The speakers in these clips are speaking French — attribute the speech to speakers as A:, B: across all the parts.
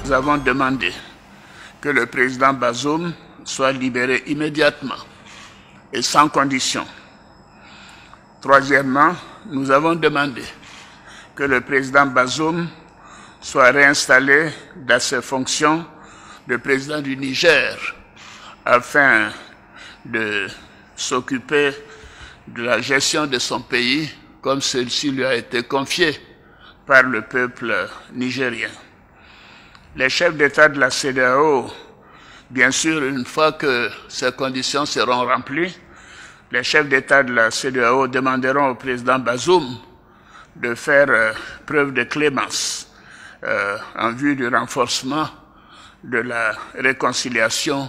A: Nous avons demandé que le président Bazoum soit libéré immédiatement et sans condition. Troisièmement, nous avons demandé que le président Bazoum soit réinstallé dans ses fonctions de président du Niger afin de s'occuper de la gestion de son pays comme celle-ci lui a été confiée par le peuple nigérien. Les chefs d'État de la CEDEAO, bien sûr, une fois que ces conditions seront remplies, les chefs d'État de la CEDEAO demanderont au président Bazoum de faire preuve de clémence en vue du renforcement de la réconciliation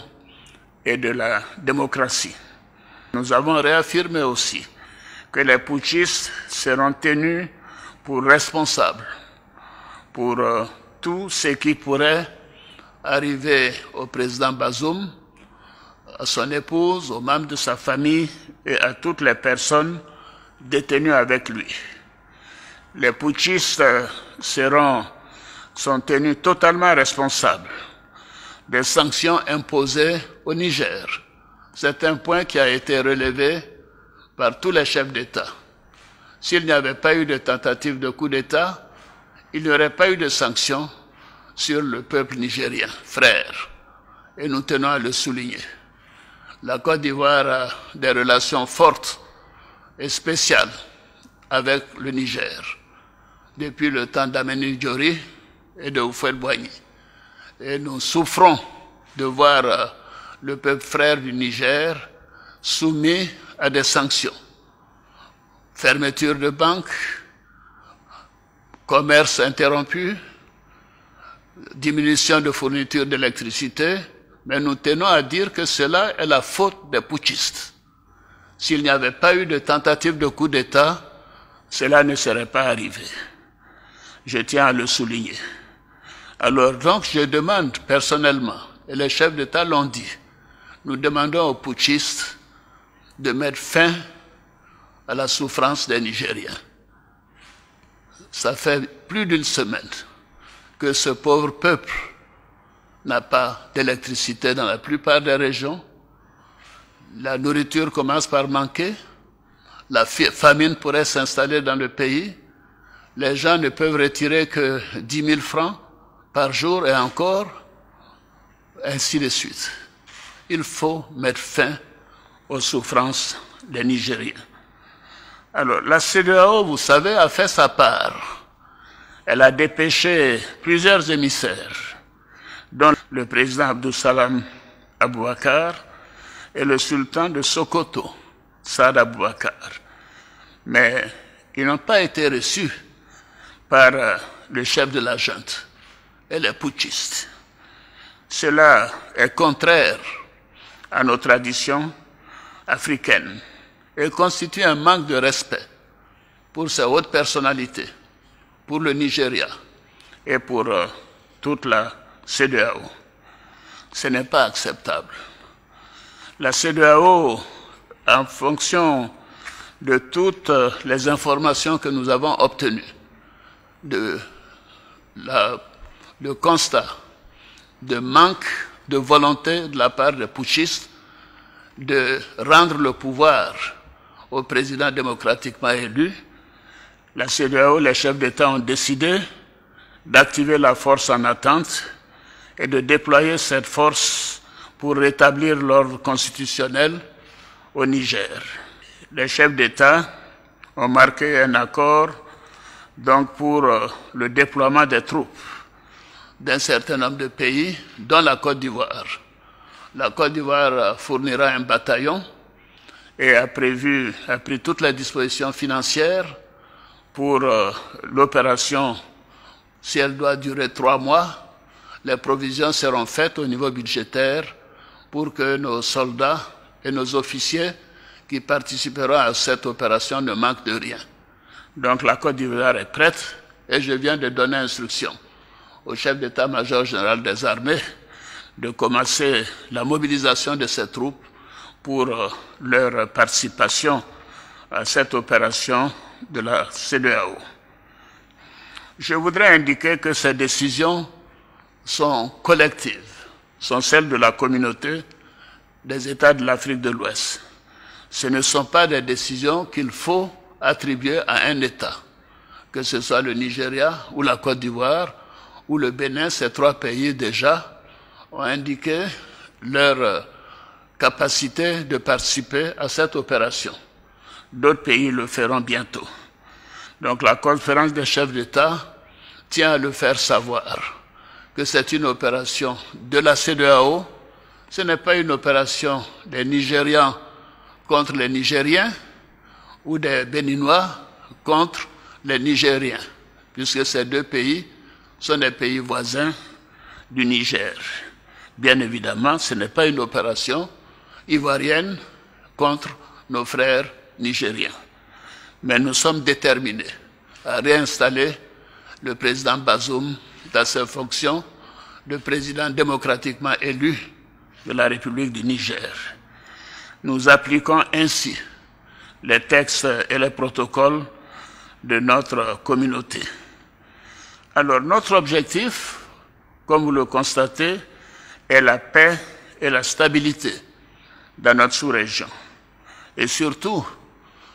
A: et de la démocratie. Nous avons réaffirmé aussi que les putschistes seront tenus pour responsables pour tout ce qui pourrait arriver au président Bazoum, à son épouse, aux membres de sa famille et à toutes les personnes détenues avec lui. Les putschistes sont tenus totalement responsables des sanctions imposées au Niger. C'est un point qui a été relevé par tous les chefs d'État. S'il n'y avait pas eu de tentative de coup d'État, il n'y aurait pas eu de sanctions sur le peuple nigérien, frère. Et nous tenons à le souligner. La Côte d'Ivoire a des relations fortes et spéciales avec le Niger, depuis le temps d'Ameni Diori et de Houphouët-Boigny. Et nous souffrons de voir le peuple frère du Niger soumis à des sanctions. Fermeture de banques, commerce interrompu, diminution de fourniture d'électricité, mais nous tenons à dire que cela est la faute des putschistes. S'il n'y avait pas eu de tentative de coup d'État, cela ne serait pas arrivé. Je tiens à le souligner. Alors donc je demande personnellement, et les chefs d'État l'ont dit, nous demandons aux putschistes de mettre fin à la souffrance des Nigériens. Ça fait plus d'une semaine que ce pauvre peuple n'a pas d'électricité dans la plupart des régions. La nourriture commence par manquer. La famine pourrait s'installer dans le pays. Les gens ne peuvent retirer que 10 000 francs par jour et encore, ainsi de suite. Il faut mettre fin aux souffrances des Nigériens. Alors, la CEDEAO, vous savez, a fait sa part. Elle a dépêché plusieurs émissaires, dont le président Abdou Salam Aboubakar et le sultan de Sokoto, Saad Aboubakar. Mais ils n'ont pas été reçus par le chef de la junte et les putschistes. Cela est contraire à nos traditions africaines et constitue un manque de respect pour ces hautes personnalités, pour le Nigeria et pour toute la CEDEAO. Ce n'est pas acceptable. La CEDEAO, en fonction de toutes les informations que nous avons obtenues, le constat de manque de volonté de la part des putschistes de rendre le pouvoir au président démocratiquement élu, la CEDEAO, les chefs d'État ont décidé d'activer la force en attente et de déployer cette force pour rétablir l'ordre constitutionnel au Niger. Les chefs d'État ont marqué un accord donc pour le déploiement des troupes d'un certain nombre de pays, dont la Côte d'Ivoire. La Côte d'Ivoire fournira un bataillon et a pris toutes les dispositions financières pour l'opération. Si elle doit durer 3 mois, les provisions seront faites au niveau budgétaire pour que nos soldats et nos officiers qui participeront à cette opération ne manquent de rien. Donc la Côte d'Ivoire est prête et je viens de donner instruction au chef d'état-major général des armées de commencer la mobilisation de ces troupes pour leur participation à cette opération de la CEDEAO. Je voudrais indiquer que ces décisions sont collectives, sont celles de la communauté des États de l'Afrique de l'Ouest. Ce ne sont pas des décisions qu'il faut attribuer à un État, que ce soit le Nigeria ou la Côte d'Ivoire ou le Bénin. Ces trois pays déjà ont indiqué leur capacité de participer à cette opération. D'autres pays le feront bientôt. Donc la conférence des chefs d'État tient à le faire savoir que c'est une opération de la CEDEAO. Ce n'est pas une opération des Nigérians contre les Nigériens ou des Béninois contre les Nigériens, puisque ces deux pays sont des pays voisins du Niger. Bien évidemment, ce n'est pas une opération ivoirienne contre nos frères nigériens. Mais nous sommes déterminés à réinstaller le président Bazoum dans ses fonctions de président démocratiquement élu de la République du Niger. Nous appliquons ainsi les textes et les protocoles de notre communauté. Alors, notre objectif, comme vous le constatez, est la paix et la stabilité dans notre sous-région. Et surtout,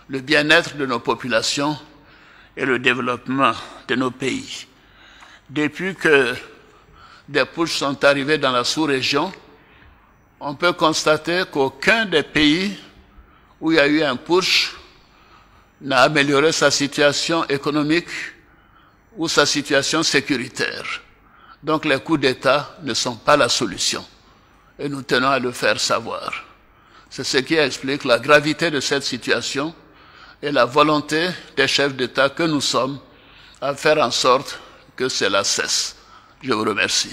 A: le bien-être de nos populations et le développement de nos pays. Depuis que des putschs sont arrivés dans la sous-région, on peut constater qu'aucun des pays où il y a eu un putsch n'a amélioré sa situation économique ou sa situation sécuritaire. Donc les coups d'État ne sont pas la solution. Et nous tenons à le faire savoir. C'est ce qui explique la gravité de cette situation et la volonté des chefs d'État que nous sommes à faire en sorte que cela cesse. Je vous remercie.